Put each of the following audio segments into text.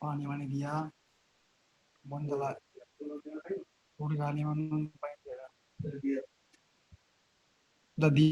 पानी वानी दिया बंदला थोड़ी गाली में ददी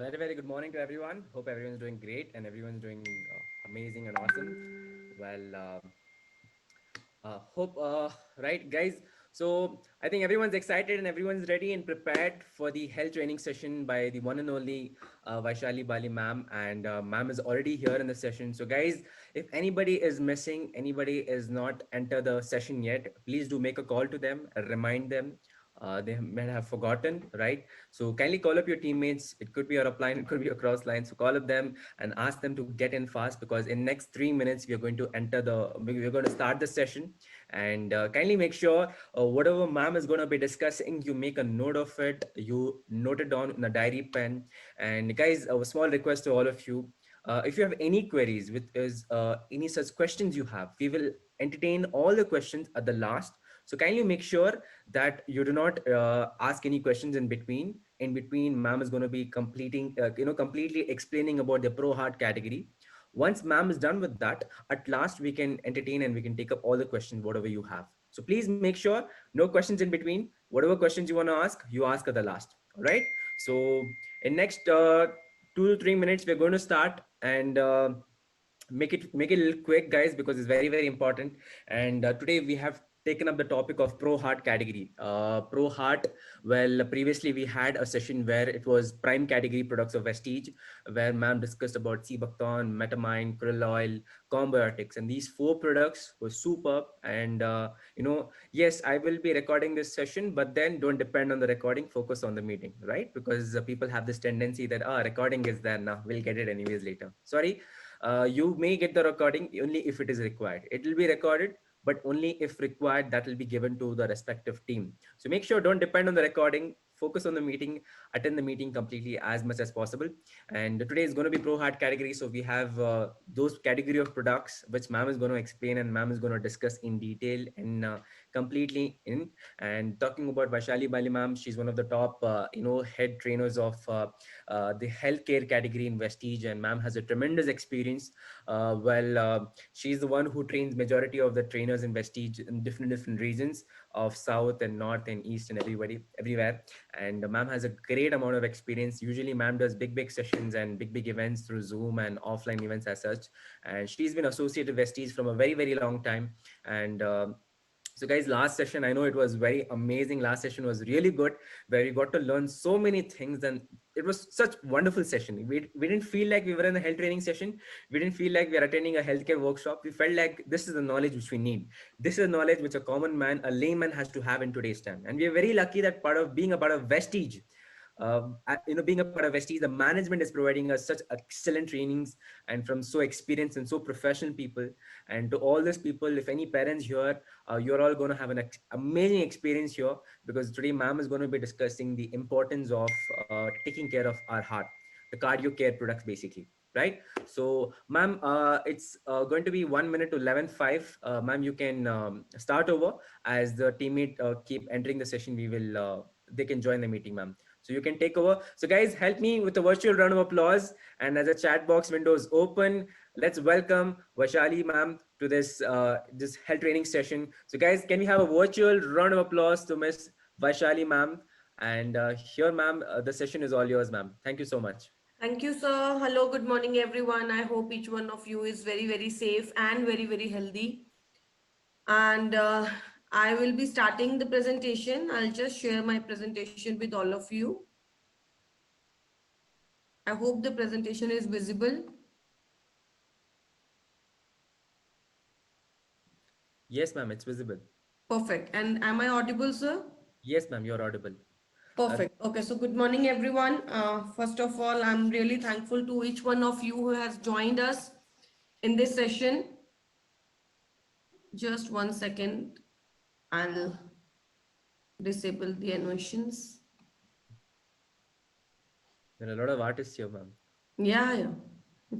Very, very good morning to everyone. Hope everyone's doing great and everyone's doing amazing and awesome. Well, hope, right, guys. So I think everyone's excited and everyone's ready and prepared for the health training session by the one and only Vaishali Bali ma'am. And ma'am is already here in the session. So, guys, if anybody is missing, anybody is not enter the session yet, please do make a call to them, remind them. They may have forgotten, right? So kindly call up your teammates. It could be your upline, it could be your cross line. So call up them and ask them to get in fast because in next 3 minutes we are going to we're going to start the session. And kindly make sure whatever ma'am is going to be discussing, you make a note of it, you note it down in a diary pen. And guys, a small request to all of you. If you have any queries with is any such questions you have, we will entertain all the questions at the last. So kindly make sure that you do not ask any questions in between. In between, ma'am is going to be completely explaining about the pro hard category. Once ma'am is done with that, at last we can entertain and we can take up all the questions whatever you have. So please make sure no questions in between. Whatever questions you want to ask, you ask at the last. All right. So in next 2 to 3 minutes, we're going to start and. Make it a little quick, guys, because it's very very important. And today we have taken up the topic of pro heart category. Pro heart, well, previously we had a session where it was prime category products of Vestige, where ma'am discussed about Cibacton, Metamine, krill oil, combiotics, and these four products were superb. And yes, I will be recording this session, but then don't depend on the recording, focus on the meeting, right? Because people have this tendency that recording is there now, we'll get it anyways later. Sorry, you may get the recording only if it is required. It will be recorded, but only if required, that will be given to the respective team. So make sure don't depend on the recording, focus on the meeting, attend the meeting completely as much as possible. And today is going to be pro hard category. So we have those category of products which ma'am is going to explain and ma'am is going to discuss in detail and completely in. And talking about Vaishali Bali ma'am, she's one of the top head trainers of the healthcare category in Vestige, and ma'am has a tremendous experience. She's the one who trains majority of the trainers in Vestige in different regions of South and North and East and everywhere. And ma'am has a great amount of experience. Usually, ma'am does big sessions and big events through Zoom and offline events as such. And she's been associated with Vestige from a very very long time. And so guys, last session, I know it was very amazing. Last session was really good, where we got to learn so many things, and it was such wonderful session. We didn't feel like we were in a health training session. We didn't feel like we are attending a healthcare workshop. We felt like this is the knowledge which we need. This is knowledge which a common man, a layman has to have in today's time. And we are very lucky that part of being a part of Vestige, being a part of Vestige, the management is providing us such excellent trainings and from so experienced and so professional people. And to all these people, if any parents here, you're all going to have an amazing experience here, because today ma'am is going to be discussing the importance of taking care of our heart, the cardio care products basically, right? So ma'am, it's going to be 1 minute to 11:05. Ma'am, you can start over. As the teammate keep entering the session, they can join the meeting, ma'am. So you can take over. So guys, help me with a virtual round of applause. And as a chat box window is open, let's welcome Vaishali ma'am to this health training session. So guys, can we have a virtual round of applause to Miss Vaishali ma'am? And here, ma'am, the session is all yours, ma'am. Thank you so much. Thank you, sir. Hello, good morning, everyone. I hope each one of you is very, very safe and very, very healthy. And I will be starting the presentation. I'll just share my presentation with all of you. I hope the presentation is visible. Yes, ma'am, it's visible. Perfect. And am I audible, sir? Yes, ma'am, you're audible. Uh, Perfect. Okay, so good morning, everyone. First of all, I'm really thankful to each one of you who has joined us in this session. Just 1 second. I'll disable the animations. there are a lot of artists here, ma'am. Yeah, yeah.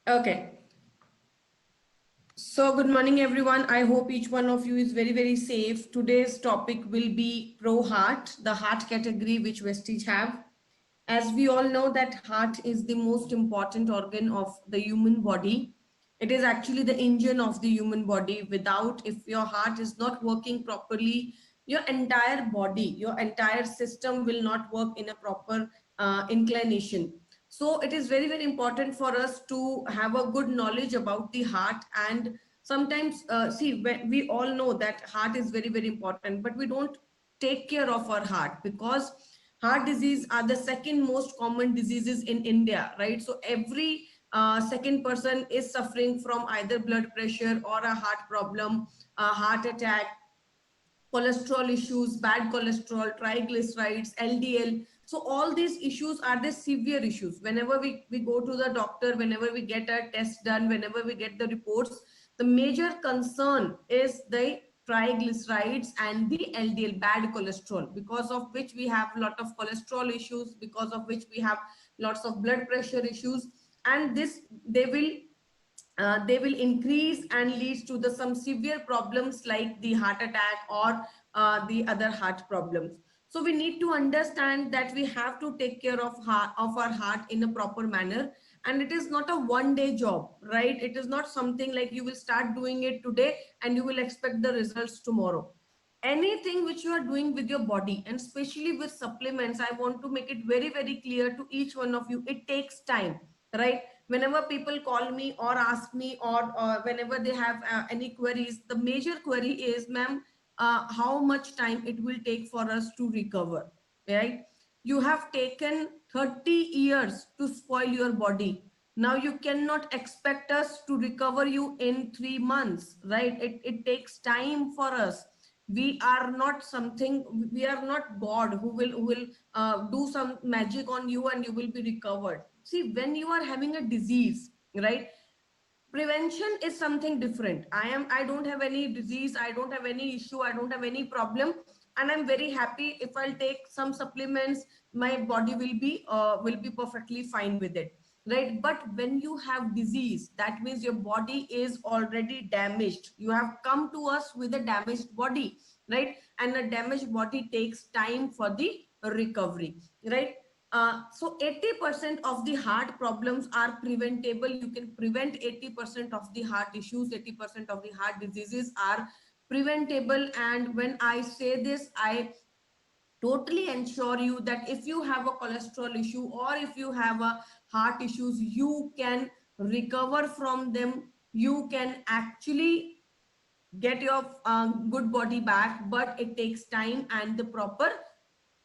Okay. So, good morning, everyone. I hope each one of you is very, very safe. Today's topic will be Pro Heart, the heart category which Vestige have. As we all know that heart is the most important organ of the human body. It is actually the engine of the human body. Without, if your heart is not working properly, your entire body, your entire system will not work in a proper inclination. So it is very, very important for us to have a good knowledge about the heart. And sometimes, see, we all know that heart is very, very important, but we don't take care of our heart, because heart disease are the second most common diseases in India, right? So every second person is suffering from either blood pressure or a heart problem, a heart attack, cholesterol issues, bad cholesterol, triglycerides, LDL. So all these issues are the severe issues. Whenever we go to the doctor, whenever we get a test done, whenever we get the reports, the major concern is the triglycerides and the LDL, bad cholesterol, because of which we have a lot of cholesterol issues, because of which we have lots of blood pressure issues. And this, they will increase and leads to the some severe problems like the heart attack or the other heart problems. So we need to understand that we have to take care of our heart in a proper manner, and it is not a one-day job, right? It is not something like you will start doing it today and you will expect the results tomorrow. Anything which you are doing with your body, and especially with supplements, I want to make it very, very clear to each one of you, it takes time, right? Whenever people call me or ask me, or whenever they have any queries, the major query is, ma'am, how much time it will take for us to recover, right? You have taken 30 years to spoil your body. Now you cannot expect us to recover you in 3 months, right? It takes time for us. We are not something, we are not God who will do some magic on you and you will be recovered. See, when you are having a disease, right, prevention is something different. I don't have any disease, I don't have any issue, I don't have any problem, and I'm very happy. If I'll take some supplements, my body will be perfectly fine with it, right? But when you have disease, that means your body is already damaged. You have come to us with a damaged body, right? And a damaged body takes time for the recovery, right? So 80% of the heart problems are preventable. You can prevent 80% of the heart issues, 80% of the heart diseases are preventable. And when I say this, I totally ensure you that if you have a cholesterol issue or if you have a heart issues, you can recover from them. You can actually get your good body back, but it takes time and the proper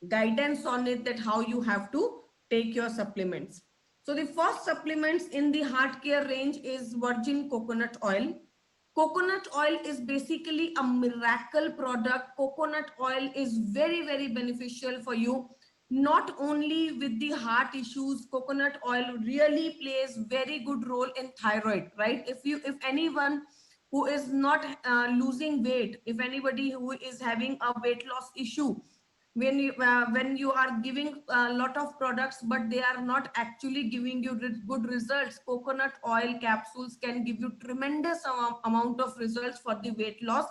guidance on it, that how you have to take your supplements. So the first supplements in the heart care range is virgin coconut oil. Coconut oil is basically a miracle product. Coconut oil is very, very beneficial for you. Not only with the heart issues, coconut oil really plays very good role in thyroid, right? If anyone who is not losing weight, if anybody who is having a weight loss issue, when you are giving a lot of products but they are not actually giving you good results, coconut oil capsules can give you tremendous amount of results for the weight loss,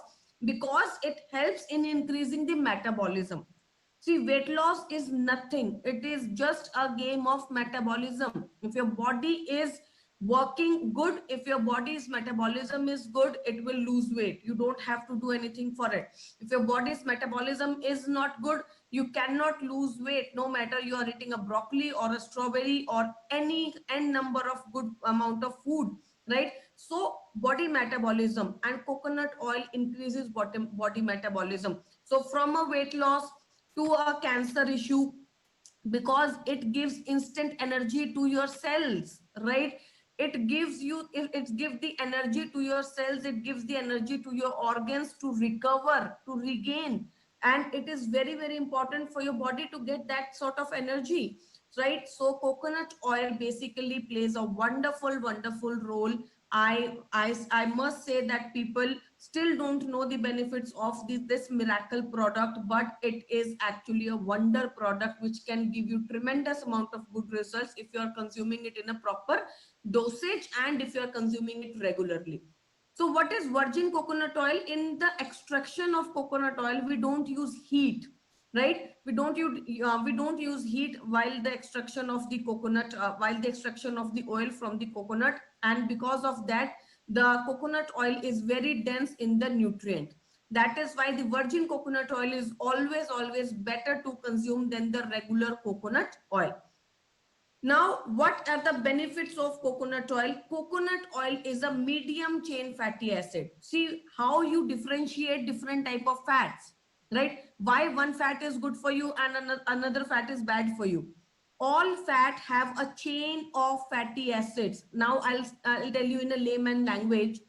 because it helps in increasing the metabolism. See, weight loss is nothing, it is just a game of metabolism. If your body is working good, if your body's metabolism is good, it will lose weight. You don't have to do anything for it. If your body's metabolism is not good, you cannot lose weight, no matter you are eating a broccoli or a strawberry or any n number of good amount of food, right? So body metabolism, and coconut oil increases body metabolism. So from a weight loss to a cancer issue, because it gives instant energy to your cells, right? It gives you, it gives the energy to your cells, it gives the energy to your organs to recover, to regain. And it is very, very important for your body to get that sort of energy, right? So coconut oil basically plays a wonderful, wonderful role. I must say that people still don't know the benefits of this miracle product, but it is actually a wonder product which can give you tremendous amount of good results if you are consuming it in a proper dosage and if you are consuming it regularly. So what is virgin coconut oil? In the extraction of coconut oil, we don't use heat, right? We don't use heat while the extraction of the coconut, while the extraction of the oil from the coconut. And because of that, the coconut oil is very dense in the nutrient. That is why the virgin coconut oil is always better to consume than the regular coconut oil. Now, what are the benefits of coconut oil? Coconut oil is a medium chain fatty acid. See how you differentiate different type of fats, right? Why one fat is good for you and another fat is bad for you. All fat have a chain of fatty acids. Now, I'll tell you in a layman language.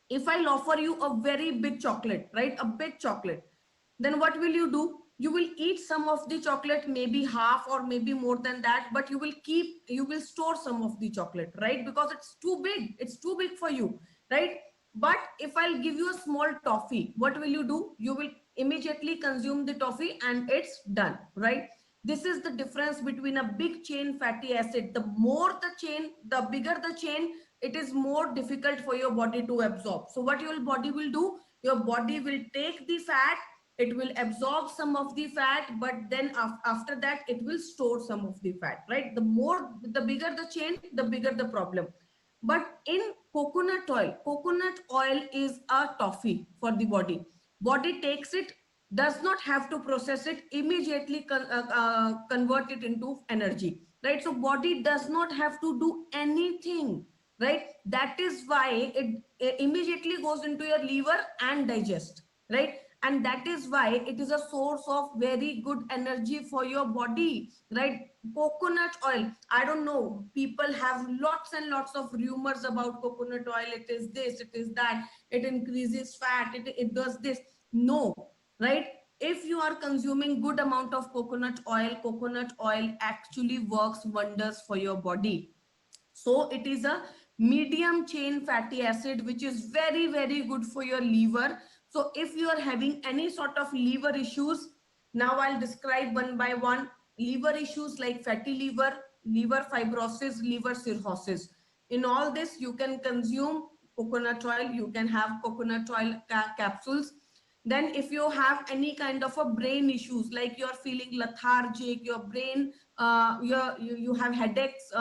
If I'll offer you a very big chocolate, right? A big chocolate, then what will you do? You will eat some of the chocolate, maybe half or maybe more than that, but you will store some of the chocolate, right? Because it's too big for you, right? But if I'll give you a small toffee, what will you do? You will immediately consume the toffee and it's done, right? This is the difference between a big chain fatty acid. The more the chain, the bigger the chain, it is more difficult for your body to absorb. So what your body will do? Your body will take the fat, it will absorb some of the fat, but then after that it will store some of the fat, right? The bigger the chain, the bigger the problem. But in coconut oil is a toffee for the body takes it, does not have to process it, immediately convert it into energy, right? So body does not have to do anything, right? That is why it immediately goes into your liver and digest, right? And that is why it is a source of very good energy for your body, right? Coconut oil, I don't know, people have lots and lots of rumors about coconut oil. It is this, it is that, it increases fat, it does this. No, right? If you are consuming good amount of coconut oil actually works wonders for your body. So it is a medium chain fatty acid, which is very, very good for your liver. So if you are having any sort of liver issues, now I'll describe one by one. Liver issues like fatty liver, liver fibrosis, liver cirrhosis. In all this, you can consume coconut oil. You can have coconut oil capsules. Then if you have any kind of a brain issues, like you're feeling lethargic, your brain, you have headaches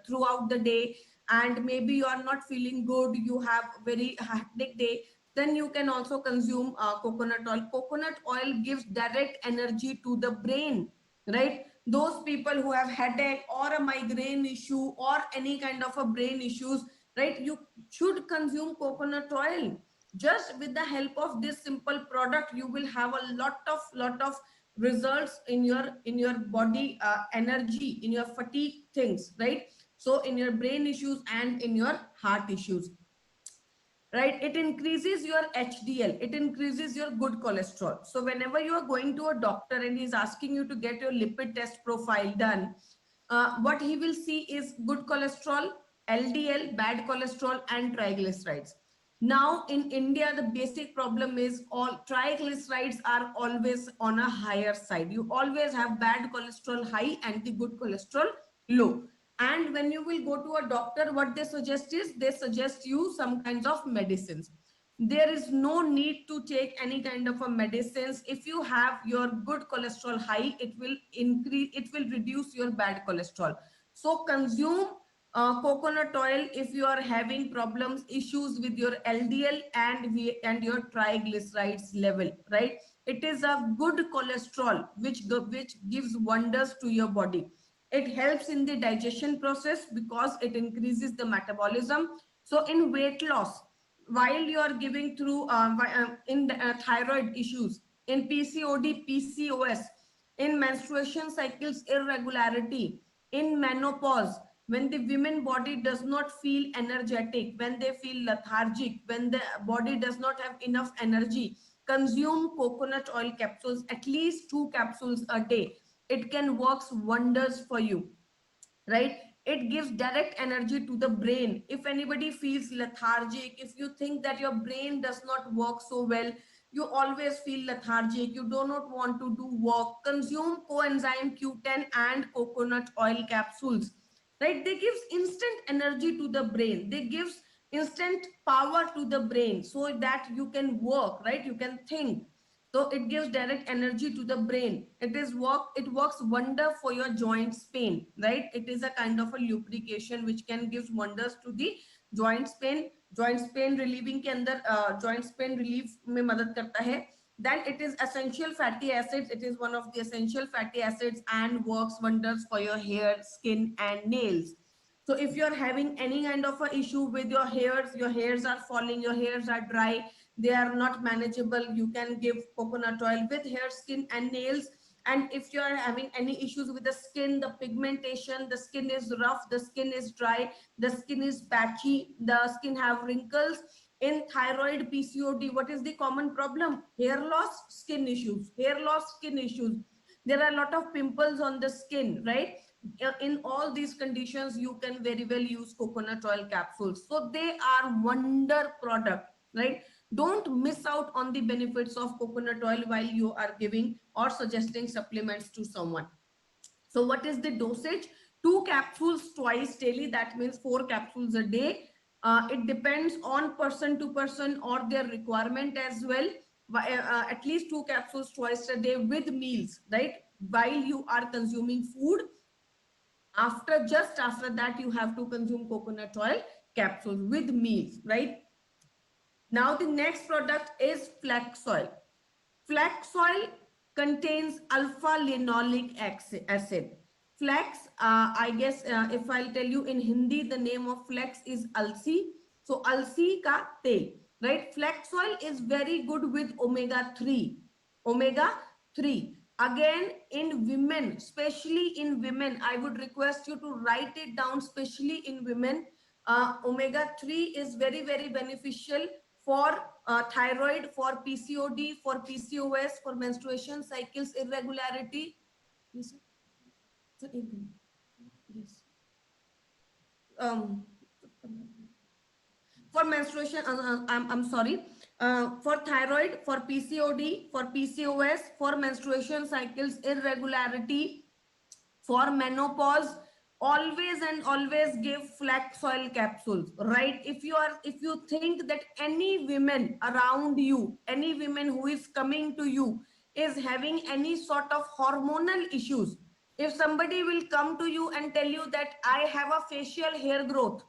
throughout the day, and maybe you are not feeling good, you have very hectic day, then you can also consume coconut oil. Coconut oil gives direct energy to the brain, right? Those people who have headache or a migraine issue or any kind of a brain issues, right? You should consume coconut oil. Just with the help of this simple product, you will have a lot of results in your body, energy, in your fatigue things, right? So in your brain issues and in your heart issues, right? It increases your HDL, it increases your good cholesterol. So whenever you are going to a doctor and he's asking you to get your lipid test profile done, what he will see is good cholesterol, LDL, bad cholesterol, and triglycerides. Now in India, the basic problem is all triglycerides are always on a higher side. You always have bad cholesterol high and the good cholesterol low. And when you will go to a doctor, what they suggest is they suggest you some kinds of medicines. There is no need to take any kind of a medicines. If you have your good cholesterol high, it will reduce your bad cholesterol. So consume coconut oil if you are having problems, issues with your LDL and your triglycerides level, right? It is a good cholesterol which gives wonders to your body. It helps in the digestion process because it increases the metabolism. So in weight loss, while you are giving through in the, thyroid issues, in PCOD, PCOS, in menstruation cycles irregularity, in menopause, when the women body does not feel energetic, when they feel lethargic, when the body does not have enough energy, consume coconut oil capsules, at least 2 capsules a day. It can works wonders for you, right? It gives direct energy to the brain. If anybody feels lethargic, if you think that your brain does not work so well, you always feel lethargic, you do not want to do work, consume coenzyme Q10 and coconut oil capsules, right? They gives instant energy to the brain, they gives instant power to the brain so that you can work, right? You can think. So it gives direct energy to the brain. It works wonder for your joints pain, right? It is a kind of a lubrication which can give wonders to the joints pain. Joints pain relieving के अंदर joints pain relief में मदद करता है. Then it is essential fatty acids. It is one of the essential fatty acids and works wonders for your hair, skin, and nails. So if you're having any kind of a issue with your hairs are falling, your hairs are dry, they are not manageable, you can give coconut oil with hair, skin, and nails. And if you are having any issues with the skin, the pigmentation, the skin is rough, the skin is dry, the skin is patchy, the skin have wrinkles. In thyroid, PCOD, what is the common problem? Hair loss, skin issues, hair loss, skin issues. There are a lot of pimples on the skin, right? In all these conditions, you can very well use coconut oil capsules. So they are wonder product, right? Don't miss out on the benefits of coconut oil while you are giving or suggesting supplements to someone. So what is the dosage? 2 capsules twice daily. That means 4 capsules a day. It depends on person to person or their requirement as well. At least 2 capsules twice a day with meals, right? While you are consuming food, just after that, you have to consume coconut oil capsules with meals, right? Now the next product is flax oil. Flax oil contains alpha linoleic acid. Flax, I guess if I'll tell you in Hindi, the name of flax is alsi. So alsi ka tel, right? Flax oil is very good with omega 3. Omega 3. Again, in women, especially in women, I would request you to write it down, especially in women. Omega 3 is very, very beneficial for thyroid, for PCOD, for PCOS, for menstruation cycles irregularity. Yes, sir. Yes. Um, for menstruation, I'm sorry, for thyroid, for PCOD, for PCOS, for menstruation cycles irregularity, for menopause, always and always give flax oil capsules, right? If you think that any women around you, any women who is coming to you is having any sort of hormonal issues, if somebody will come to you and tell you that I have a facial hair growth,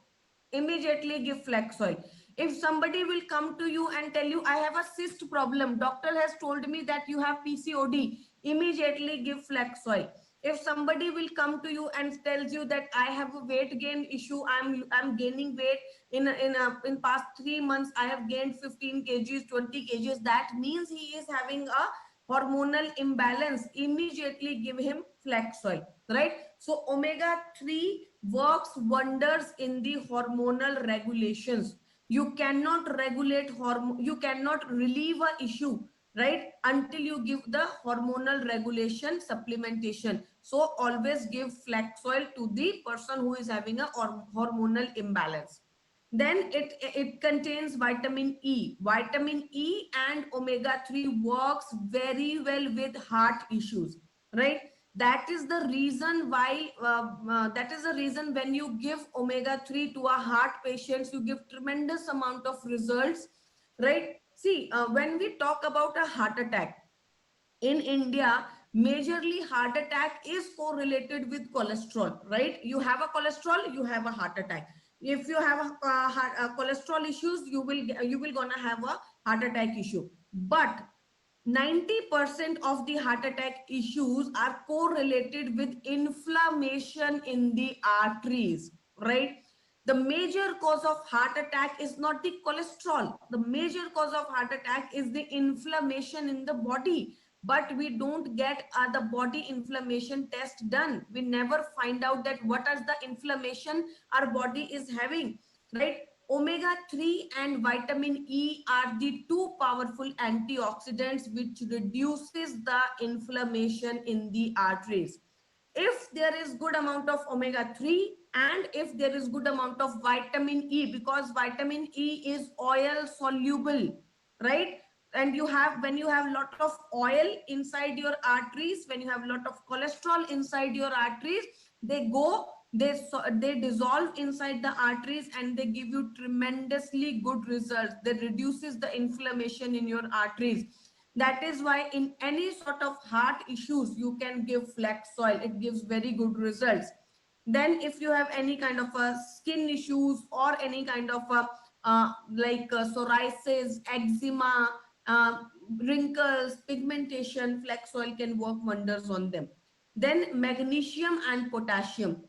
immediately give flax oil. If somebody will come to you and tell you I have a cyst problem, doctor has told me that you have PCOD, immediately give flax oil. If somebody will come to you and tells you that I have a weight gain issue, I'm gaining weight in past 3 months, I have gained 15 kgs, 20 kgs, that means he is having a hormonal imbalance, immediately give him flax oil, right? So omega 3 works wonders in the hormonal regulations. You cannot regulate hormone, you cannot relieve a issue, right, until you give the hormonal regulation supplementation. So always give flax oil to the person who is having a hormonal imbalance. Then it contains vitamin E. Vitamin E and omega 3 works very well with heart issues, right? That is the reason why that is the reason when you give omega 3 to a heart patients, you give tremendous amount of results, right? See, when we talk about a heart attack in India, majorly heart attack is correlated with cholesterol, right? You have a cholesterol, you have a heart attack. If you have cholesterol issues, you will gonna have a heart attack issue. But 90% of the heart attack issues are correlated with inflammation in the arteries, right? The major cause of heart attack is not the cholesterol. The major cause of heart attack is the inflammation in the body. But we don't get the body inflammation test done. We never find out that what is the inflammation our body is having, right? Omega 3 and vitamin E are the two powerful antioxidants which reduces the inflammation in the arteries. If there is good amount of omega 3 and if there is good amount of vitamin E, because vitamin E is oil soluble, right? And you have, when you have lot of oil inside your arteries, when you have lot of cholesterol inside your arteries, they they dissolve inside the arteries and they give you tremendously good results. They reduces the inflammation in your arteries. That is why in any sort of heart issues, you can give flax oil. It gives very good results. Then if you have any kind of skin issues or any kind of psoriasis, eczema, wrinkles, pigmentation, flax oil can work wonders on them. Then magnesium and potassium.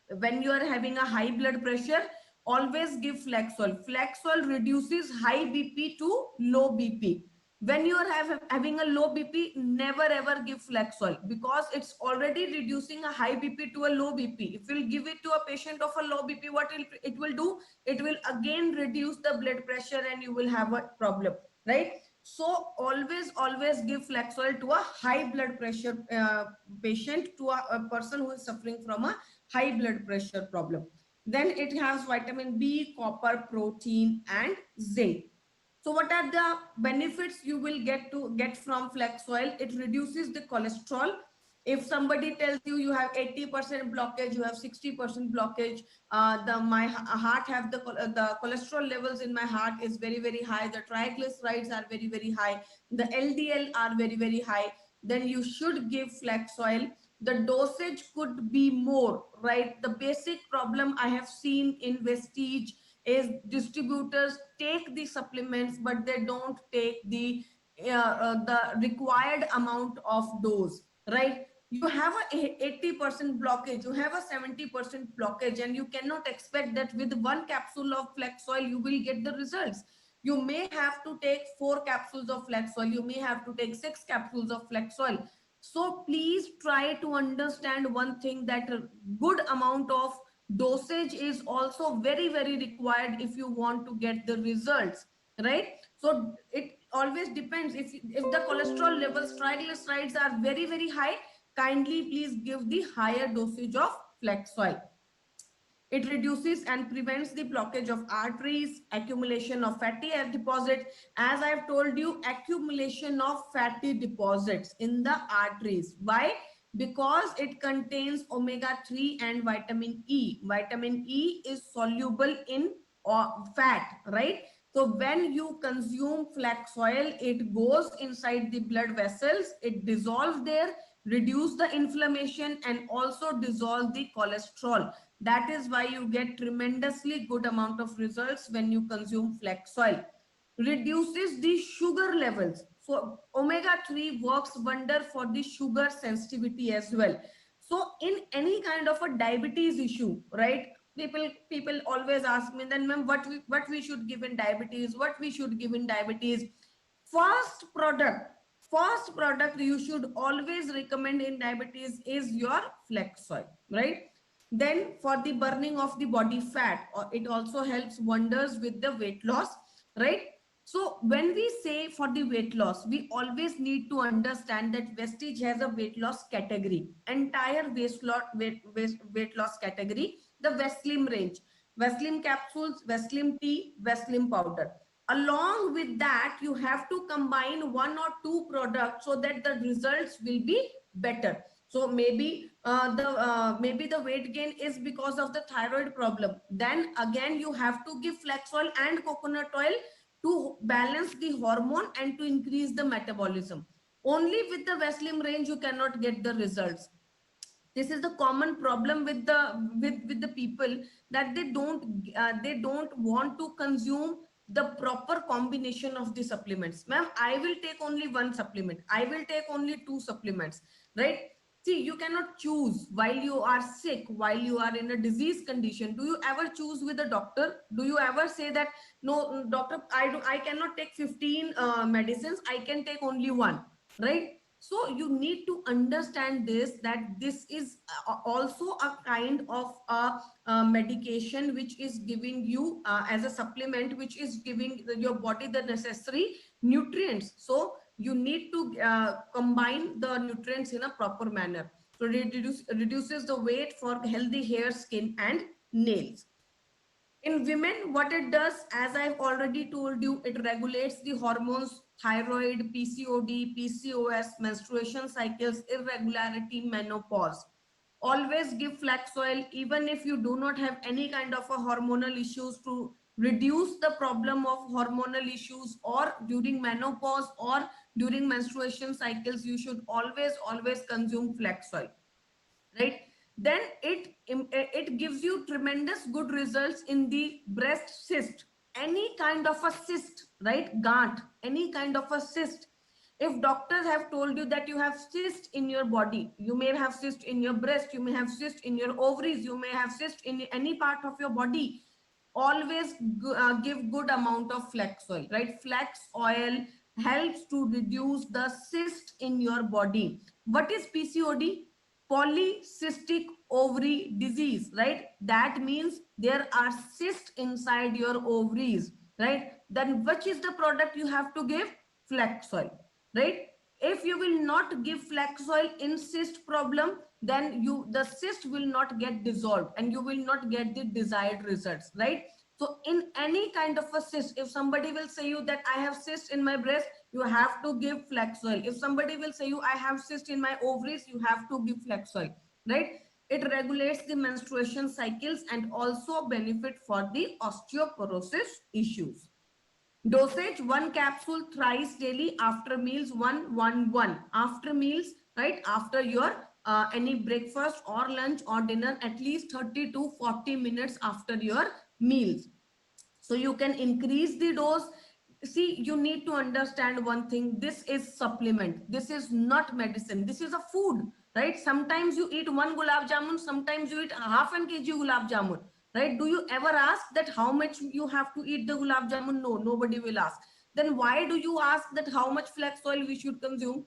When you are having a high blood pressure, always give flax oil. Flax oil reduces high BP to low BP. When you are having a low BP, never ever give flax oil, because it's already reducing a high BP to a low BP. If you give it to a patient of a low BP, what it will do? It will again reduce the blood pressure and you will have a problem, right? So always give flax oil to a high blood pressure patient, to a person who is suffering from a high blood pressure problem. Then it has vitamin B, copper, protein, and zinc. So what are the benefits you will get from flax oil? It reduces the cholesterol. If somebody tells you you have 80% blockage, you have 60% blockage, my heart have the cholesterol levels in my heart is very high, the triglycerides are very high, the LDL are very high, then you should give flax oil. The dosage could be more, right? The basic problem I have seen in Vestige is distributors take the supplements, but they don't take the required amount of dose, right? You have a 80% blockage, you have a 70% blockage, and you cannot expect that with one capsule of flax oil you will get the results. You may have to take 4 capsules of flax oil, you may have to take 6 capsules of flax oil. So please try to understand one thing, that a good amount of dosage is also very required if you want to get the results, right? So it always depends. If the cholesterol levels, triglycerides are very high, kindly please give the higher dosage of flax oil. It reduces and prevents the blockage of arteries, accumulation of fatty deposits. As I've told you, accumulation of fatty deposits in the arteries. Why? Because it contains omega-3 and vitamin E. Vitamin E is soluble in fat, right? So when you consume flax oil, it goes inside the blood vessels, it dissolves there, reduce the inflammation, and also dissolve the cholesterol. That is why you get tremendously good amount of results when you consume flax oil. Reduces the sugar levels. So omega-3 works wonder for the sugar sensitivity as well. So in any kind of a diabetes issue, right? People always ask me, then ma'am, what we should give in diabetes, what we should give in diabetes. First product you should always recommend in diabetes is your flax oil, right? Then for the burning of the body fat, it also helps wonders with the weight loss, right? So when we say for the weight loss, we always need to understand that Vestige has a weight loss category, entire weight loss category, the Veslim range, Veslim capsules, Veslim tea, Veslim powder. Along with that, you have to combine 1 or 2 products so that the results will be better. So maybe maybe the weight gain is because of the thyroid problem. Then again, you have to give flax oil and coconut oil to balance the hormone and to increase the metabolism. Only with the Veslim range you cannot get the results. This is the common problem with the people, that they don't want to consume the proper combination of the supplements. Ma'am, I will take only one supplement, I will take only 2 supplements, right? See, you cannot choose while you are sick, while you are in a disease condition. Do you ever choose with a doctor? Do you ever say that, no doctor, I cannot take 15 medicines, I can take only one, right? So you need to understand this, that this is also a kind of a medication which is giving you as a supplement, which is giving your body the necessary nutrients. So you need to combine the nutrients in a proper manner. So it reduces the weight for healthy hair, skin, and nails. In women, what it does, as I've already told you, it regulates the hormones, thyroid, PCOD, PCOS, menstruation cycles, irregularity, menopause. Always give flax oil, even if you do not have any kind of a hormonal issues, to reduce the problem of hormonal issues, or during menopause or during menstruation cycles, you should always consume flax oil, right? Then it gives you tremendous good results in the breast cyst any kind of a cyst, right? Gant, any kind of a cyst. If doctors have told you that you have cyst in your body, you may have cyst in your breast, you may have cyst in your ovaries, you may have cyst in any part of your body, always give good amount of flax oil, right? Flax oil helps to reduce the cyst in your body. What is PCOD? Polycystic ovary disease, right? That means there are cysts inside your ovaries, right? Then which is the product you have to give? Flax oil, right? If you will not give flax oil in cyst problem, then the cyst will not get dissolved and you will not get the desired results, right? So in any kind of a cyst, if somebody will say you that I have cyst in my breast, you have to give flax oil. If somebody will say you I have cyst in my ovaries, you have to give flax oil, right? It regulates the menstruation cycles and also benefit for the osteoporosis issues. Dosage: 1 capsule thrice daily after meals. 1 after meals, right? After your any breakfast or lunch or dinner, at least 30 to 40 minutes after your meals. So you can increase the dose. See, you need to understand one thing: this is supplement, this is not medicine, this is a food, right? Sometimes you eat 1 gulab jamun, sometimes you eat half an kg gulab jamun, right? Do you ever ask that how much you have to eat the gulab jamun? No, nobody will ask. Then why do you ask that how much flax oil we should consume?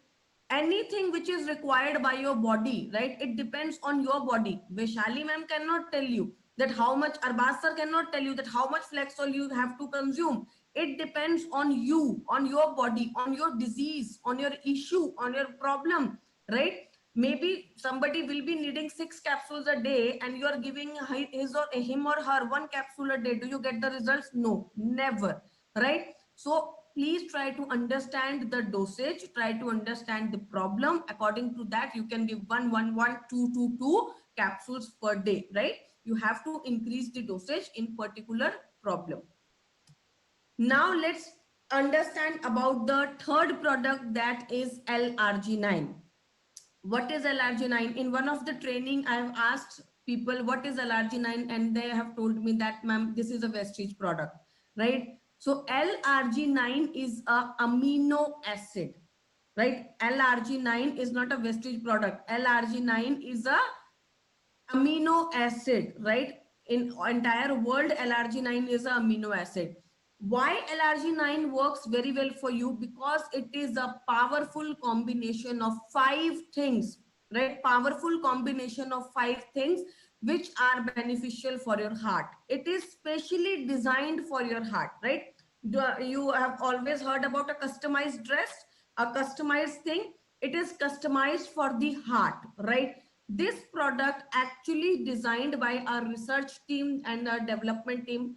Anything which is required by your body, right? It depends on your body. Vaishali ma'am cannot tell you that how much, Arbaz sir cannot tell you that how much flax oil you have to consume. It depends on you, on your body, on your disease, on your issue, on your problem, right? Maybe somebody will be needing 6 capsules a day and you are giving him or her 1 capsule a day. Do you get the results? No, never, right? So please try to understand the dosage, try to understand the problem. According to that, you can give 1, 2 capsules per day, right? You have to increase the dosage in particular problem. Now let's understand about the third product, that is LRG9. What is LRG9? In one of the training, I have asked people what is LRG9 and they have told me that, ma'am, this is a Vestige product, right? So LRG9 is a amino acid, right? LRG9 is not a Vestige product. LRG9 is a amino acid, right? In entire world, LRG9 is an amino acid. Why LRG9 works very well for you? Because it is a powerful combination of 5 things, right? Powerful combination of 5 things which are beneficial for your heart. It is specially designed for your heart, right? You have always heard about a customized dress, a customized thing. It is customized for the heart, right? This product actually designed by our research team and our development team,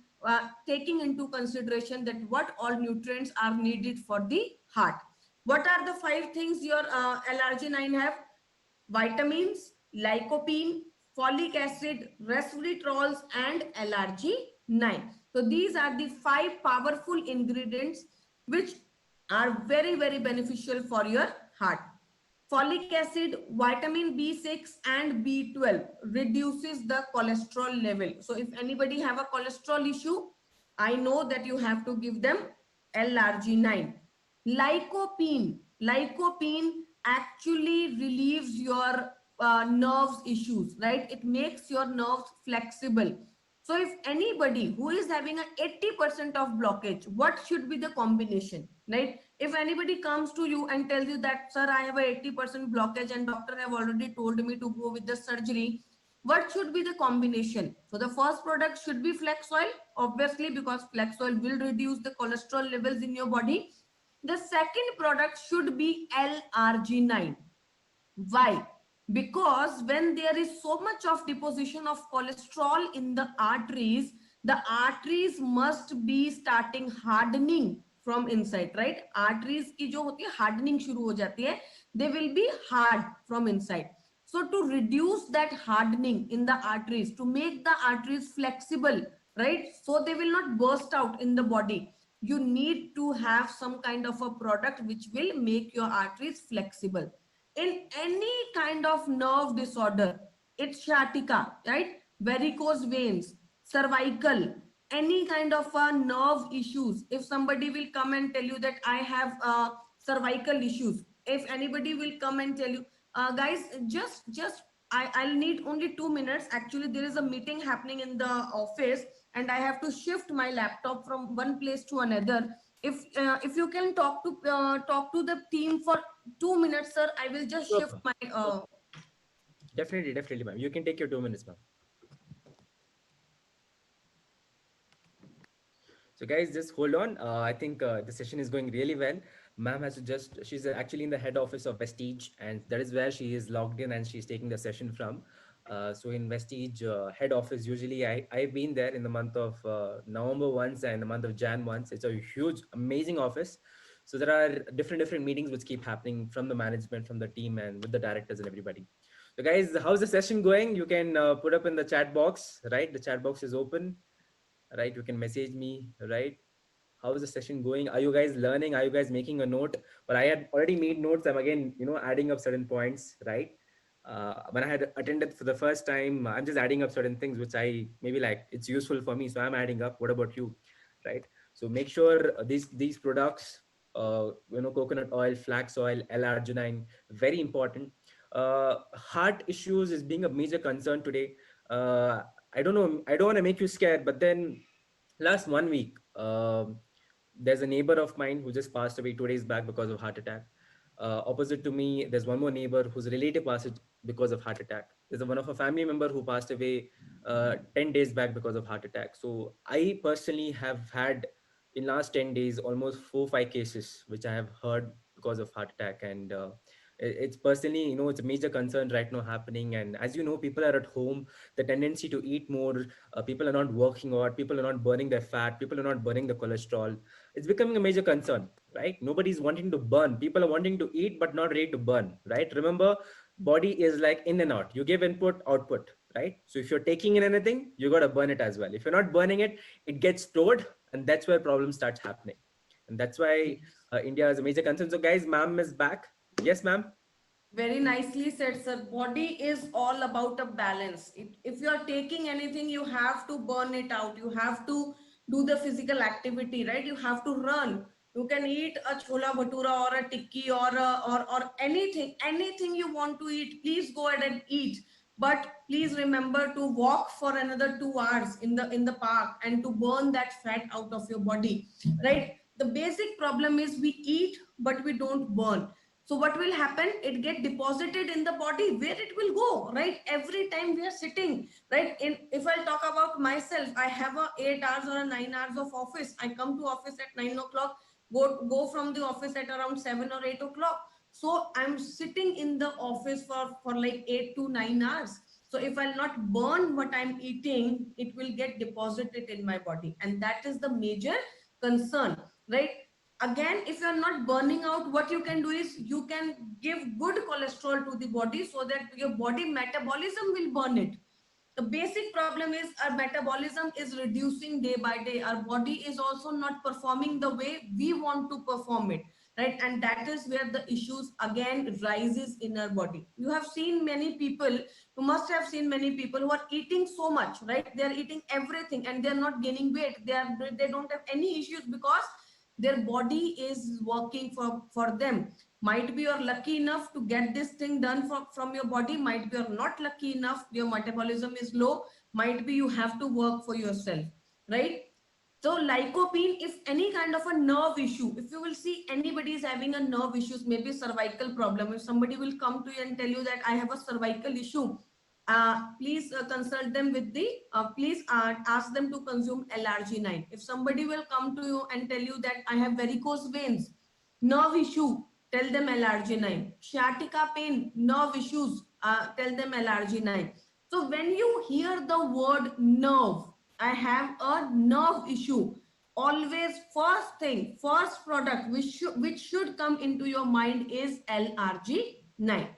taking into consideration that what all nutrients are needed for the heart. What are the 5 things your LRG9 have? Vitamins, lycopene, folic acid, resveratrols, and LRG9. So these are the 5 powerful ingredients which are very, very beneficial for your heart. Folic acid, vitamin B6 and B12 reduces the cholesterol level. So if anybody have a cholesterol issue, I know that you have to give them LRG9. Lycopene actually relieves your nerves issues, right? It makes your nerves flexible. So if anybody who is having a 80% of blockage, what should be the combination, right? If anybody comes to you and tells you that, sir, I have a 80% blockage and doctor have already told me to go with the surgery, what should be the combination? So the first product should be flax oil, obviously, because flax oil will reduce the cholesterol levels in your body. The second product should be LRG9. Why? Because when there is so much of deposition of cholesterol in the arteries must be starting hardening from inside, right? Arteries की जो होती है hardening शुरू हो जाती है, they will be hard from inside. So to reduce that hardening in the arteries, to make the arteries flexible, right? So they will not burst out in the body. You need to have some kind of a product which will make your arteries flexible. In any kind of nerve disorder, it's sciatica, right? Varicose veins, cervical, any kind of nerve issues, if somebody will come and tell you that I have cervical issues, if anybody will come and tell you, guys, just I'll need only 2 minutes. Actually, there is a meeting happening in the office, and I have to shift my laptop from one place to another. If you can talk to the team for 2 minutes, sir, I will just Sure, shift ma'am. my Definitely, definitely, ma'am. You can take your 2 minutes, ma'am. So guys, just hold on. I think the session is going really well. Ma'am has to just, she's actually in the head office of Vestige, and that is where she is logged in and she's taking the session from. So in Vestige head office, usually I've been there in the month of November once and the month of Jan once. It's a huge, amazing office. So there are different meetings which keep happening from the management, from the team, and with the directors and everybody. So guys, how's the session going? You can put up in the chat box, right? The chat box is open, right? You can message me, right? How is the session going? Are you guys learning? Are you guys making a note? But I had already made notes. I'm again, adding up certain points, right? When I had attended for the first time, I'm just adding up certain things which I maybe like it's useful for me. So I'm adding up. What about you, right? So make sure these products, coconut oil, flax oil, L-arginine, very important. Heart issues is being a major concern today. I don't know. I don't want to make you scared, but then last 1 week, there's a neighbor of mine who just passed away 2 days back because of heart attack. Opposite to me, there's one more neighbor whose relative passed because of heart attack. There's one of a family member who passed away 10 days back because of heart attack. So I personally have had in last 10 days almost 4 5 cases which I have heard because of heart attack. And it's personally, it's a major concern right now happening. And as you know, people are at home, the tendency to eat more, people are not working out, people are not burning their fat, people are not burning the cholesterol. It's becoming a major concern, right? Nobody's wanting to burn, people are wanting to eat but not ready to burn, right? Remember, body is like in and out, you give input, output, right? So if you're taking in anything, you got to burn it as well. If you're not burning it, it gets stored, and that's where problems starts happening. And that's why India is a major concern. So guys, ma'am is back. Yes, ma'am. Very nicely said, sir. Body is all about a balance. If you are taking anything, you have to burn it out. You have to do the physical activity, right? You have to run. You can eat a chola bhatura or a tikki or anything you want to eat. Please go ahead and eat. But please remember to walk for another 2 hours in the park and to burn that fat out of your body, right? The basic problem is we eat, but we don't burn. So what will happen? It get deposited in the body where it will go, right? Every time we are sitting, right? If I talk about myself, I have a 8 hours or a 9 hours of office. I come to office at 9 o'clock, go from the office at around 7 or 8 o'clock. So I'm sitting in the office for like 8 to 9 hours. So if I'll not burn what I'm eating, it will get deposited in my body. And that is the major concern, right? Again, if you're not burning out, what you can do is you can give good cholesterol to the body so that your body metabolism will burn it. The basic problem is our metabolism is reducing day by day. Our body is also not performing the way we want to perform it, right? And that is where the issues again rises in our body. You have seen many people, you must have seen many people who are eating so much, right? They're eating everything and they're not gaining weight. They don't have any issues because their body is working for them. Might be you're lucky enough to get this thing done from your body, might be you're not lucky enough, your metabolism is low, might be you have to work for yourself, right? So lycopene, if any kind of a nerve issue, if you will see anybody is having a nerve issues, maybe cervical problem, if somebody will come to you and tell you that I have a cervical issue, please consult them with the, please ask them to consume L-arginine. If somebody will come to you and tell you that I have varicose veins, nerve issue, tell them L-arginine. Sciatica pain, nerve issues, tell them L-arginine. So when you hear the word nerve, I have a nerve issue, always first thing, first product which should come into your mind is L-arginine.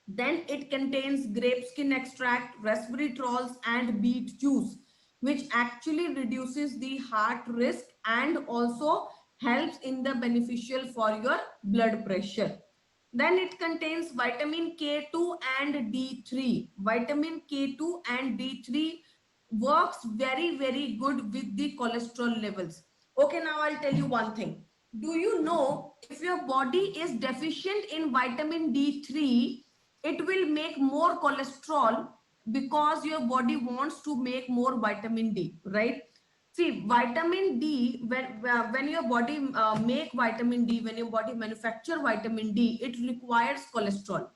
Then it contains grape skin extract, resveratrols, and beet juice, which actually reduces the heart risk and also helps in the beneficial for your blood pressure. Then it contains vitamin K2 and D3. Vitamin K2 and D3 works very, very good with the cholesterol levels. Okay, now I'll tell you one thing. Do you know if your body is deficient in vitamin D3, it will make more cholesterol because your body wants to make more vitamin D, right? See, vitamin D, when your body make vitamin D, when your body manufacture vitamin D, it requires cholesterol.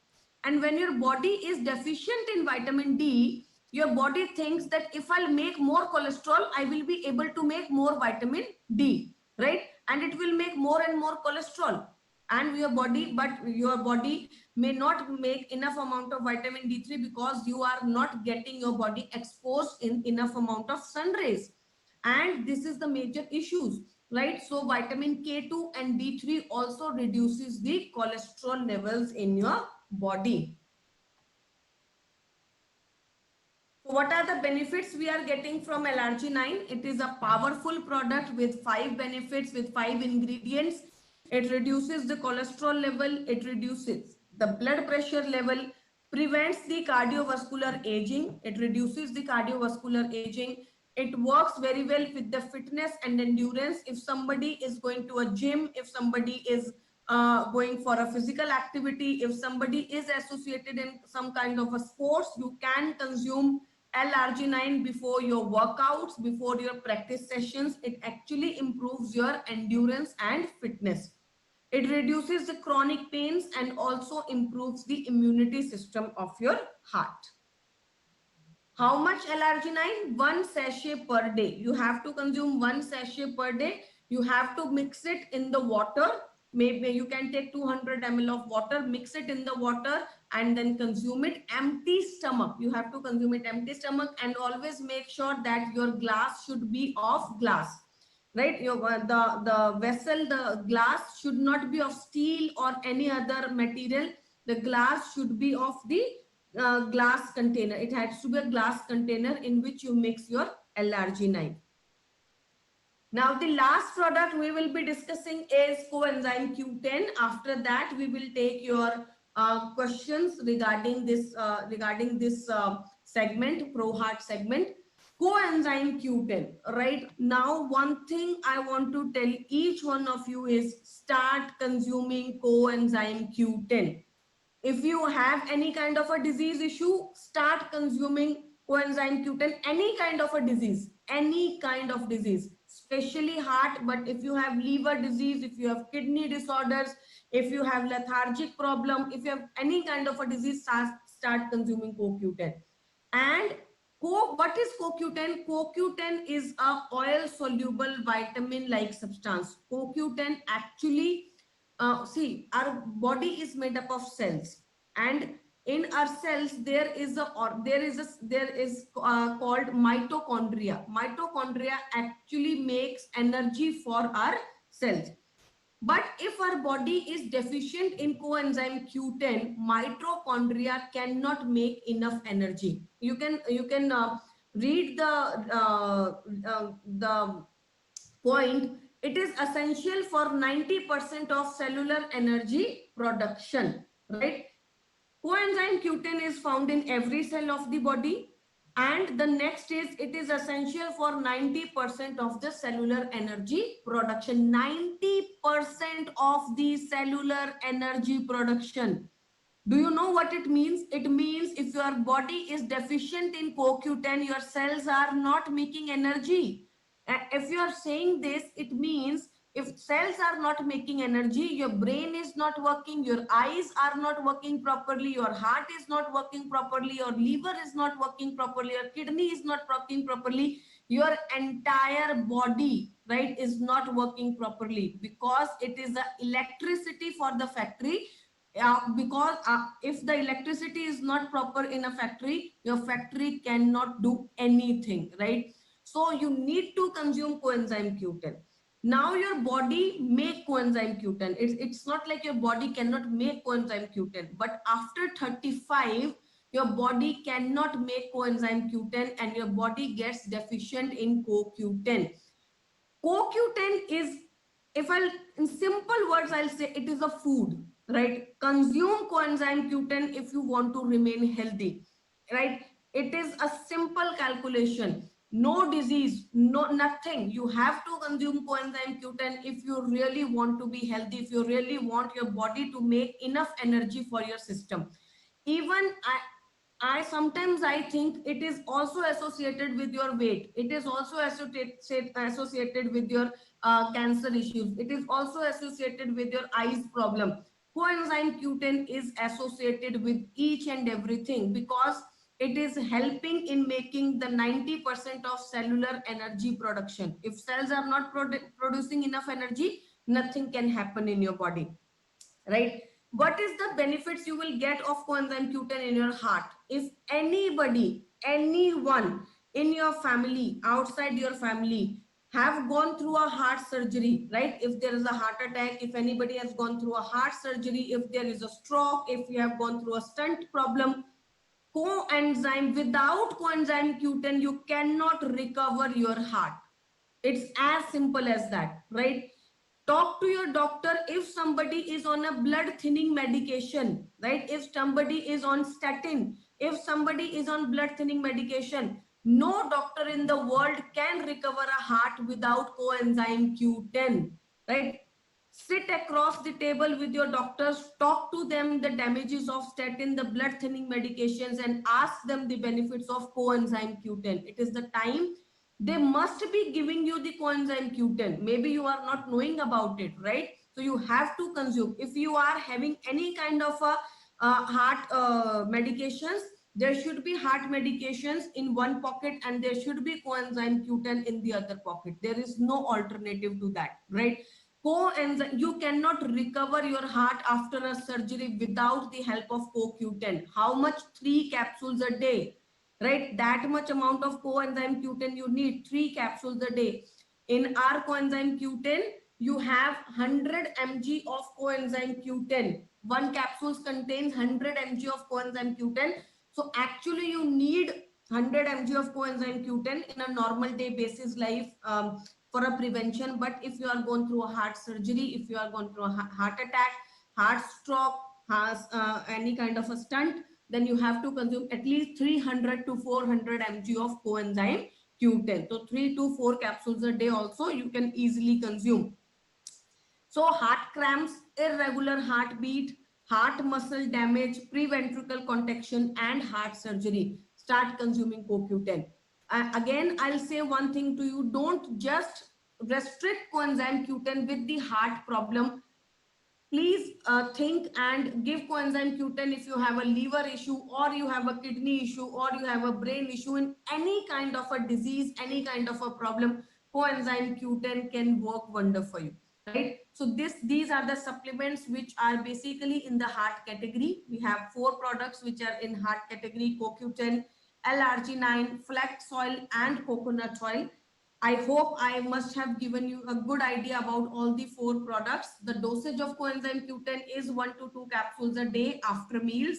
And when your body is deficient in vitamin D, your body thinks that if I'll make more cholesterol, I will be able to make more vitamin D, right? And it will make more and more cholesterol. And your body may not make enough amount of vitamin D3 because you are not getting your body exposed in enough amount of sun rays. And this is the major issues, right? So vitamin K2 and D3 also reduces the cholesterol levels in your body. So what are the benefits we are getting from LRG9? It is a powerful product with 5 benefits, with 5 ingredients. It reduces the cholesterol level, it reduces the blood pressure level, prevents the cardiovascular aging, it reduces the cardiovascular aging. It works very well with the fitness and endurance. If somebody is going to a gym, if somebody is going for a physical activity, if somebody is associated in some kind of a sports, you can consume L-arginine before your workouts, before your practice sessions. It actually improves your endurance and fitness. It reduces the chronic pains and also improves the immunity system of your heart. How much L-arginine? 1 sachet per day. You have to consume 1 sachet per day. You have to mix it in the water. Maybe you can take 200 ml of water, mix it in the water and then consume it empty stomach. You have to consume it empty stomach, and always make sure that your glass should be of glass, right? The vessel, the glass should not be of steel or any other material. The glass should be of the glass container. It has to be a glass container in which you mix your L-arginine. Now, the last product we will be discussing is coenzyme Q10. After that, we will take your questions regarding this segment, Pro Heart segment. Coenzyme Q10. Right now, one thing I want to tell each one of you is start consuming coenzyme Q10. If you have any kind of a disease issue, start consuming coenzyme Q10. Any kind of a disease, especially heart. But if you have liver disease, if you have kidney disorders, if you have lethargic problem, if you have any kind of a disease, start consuming CoQ10. And what is CoQ10? CoQ10 is a oil soluble vitamin like substance. CoQ10 actually, see, our body is made up of cells, and in our cells there is called mitochondria. Mitochondria actually makes energy for our cells. But if our body is deficient in coenzyme Q10, mitochondria cannot make enough energy. You can read the point. It is essential for 90% of cellular energy production, right? Coenzyme Q10 is found in every cell of the body. And the next is, it is essential for 90% of the cellular energy production. 90% of the cellular energy production. Do you know what it means? It means if your body is deficient in CoQ10, your cells are not making energy. If you are saying this, it means if cells are not making energy, your brain is not working, your eyes are not working properly, your heart is not working properly, your liver is not working properly, your kidney is not working properly, your entire body, right, is not working properly, because it is the electricity for the factory. Because if the electricity is not proper in a factory, your factory cannot do anything, right? So you need to consume coenzyme Q10. Now your body make coenzyme Q10. It's not like your body cannot make coenzyme Q10, but after 35, your body cannot make coenzyme Q10 and your body gets deficient in CoQ10. CoQ10 is, in simple words, I'll say it is a food, right? Consume coenzyme Q10 if you want to remain healthy, right? It is a simple calculation. No disease, no nothing. You have to consume coenzyme Q10 if you really want to be healthy, if you really want your body to make enough energy for your system. Even I sometimes I think it is also associated with your weight. It is also associated with your cancer issues. It is also associated with your eyes problem. Coenzyme Q10 is associated with each and everything because it is helping in making the 90% of cellular energy production. If cells are not producing enough energy, nothing can happen in your body, right? What is the benefits you will get of coenzyme Q10 in your heart? If anybody, anyone in your family, outside your family, have gone through a heart surgery, right? If there is a heart attack, if anybody has gone through a heart surgery, if there is a stroke, if you have gone through a stunt problem, coenzyme, without coenzyme Q10, you cannot recover your heart. It's as simple as that, right? Talk to your doctor if somebody is on a blood thinning medication, right? If somebody is on statin, if somebody is on blood thinning medication, no doctor in the world can recover a heart without coenzyme Q10, right? Sit across the table with your doctors, talk to them the damages of statin, the blood thinning medications, and ask them the benefits of coenzyme Q10. It is the time they must be giving you the coenzyme Q10. Maybe you are not knowing about it, right? So you have to consume. If you are having any kind of a heart medications, there should be heart medications in one pocket and there should be coenzyme Q10 in the other pocket. There is no alternative to that, right? Coenzyme, you cannot recover your heart after a surgery without the help of CoQ10. How much? 3 capsules a day, right? That much amount of coenzyme Q10 you need, 3 capsules a day. In our coenzyme Q10, you have 100 mg of coenzyme Q10. One capsule contains 100 mg of coenzyme Q10. So actually you need 100 mg of coenzyme Q10 in a normal day basis life for a prevention. But if you are going through a heart surgery, if you are going through a heart attack, heart stroke, has any kind of a stunt, then you have to consume at least 300 to 400 mg of coenzyme Q10. So 3 to 4 capsules a day also you can easily consume. So heart cramps, irregular heartbeat, heart muscle damage, preventricular contraction, and heart surgery, start consuming CoQ10. Again, I'll say one thing to you: don't just restrict coenzyme Q10 with the heart problem. Please think and give coenzyme Q10 if you have a liver issue or you have a kidney issue or you have a brain issue, in any kind of a disease, any kind of a problem, coenzyme Q10 can work wonder for you, right? So these are the supplements which are basically in the heart category. We have 4 products which are in heart category: CoQ10, L-arginine, flax oil, and coconut oil. I hope I must have given you a good idea about all the 4 products. The dosage of coenzyme Q10 is 1 to 2 capsules a day after meals,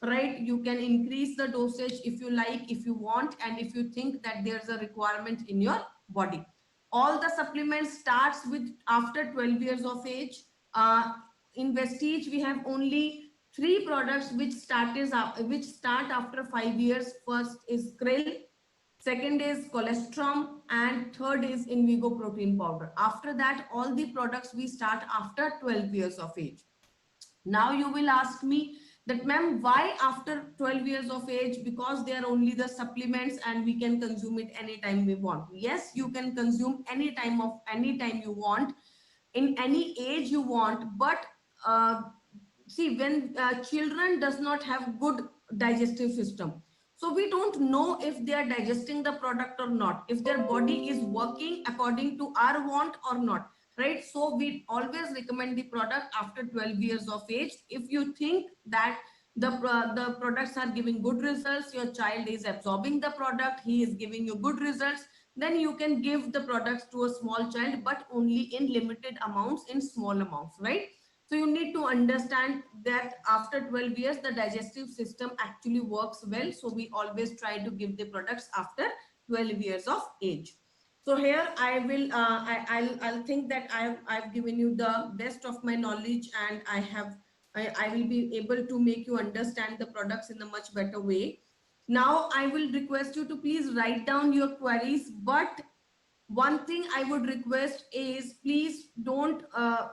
right? You can increase the dosage if you like, if you want, and if you think that there's a requirement in your body. All the supplements starts with after 12 years of age. In Vestige, we have only 3 products which start after 5 years. First is Krill, second is Colostrum, and third is Invigo protein powder. After that, all the products we start after 12 years of age. Now you will ask me that, ma'am, why after 12 years of age? Because they are only the supplements and we can consume it anytime we want. Yes, you can consume anytime you want, in any age you want, but see, when children does not have good digestive system, so we don't know if they are digesting the product or not, if their body is working according to our want or not, right? So we always recommend the product after 12 years of age. If you think that the products are giving good results, your child is absorbing the product, he is giving you good results, then you can give the products to a small child, but only in limited amounts, in small amounts, right? So you need to understand that after 12 years, the digestive system actually works well. So we always try to give the products after 12 years of age. So here I will, I'll think that I've given you the best of my knowledge, and I will be able to make you understand the products in a much better way. Now I will request you to please write down your queries, but one thing I would request is please don't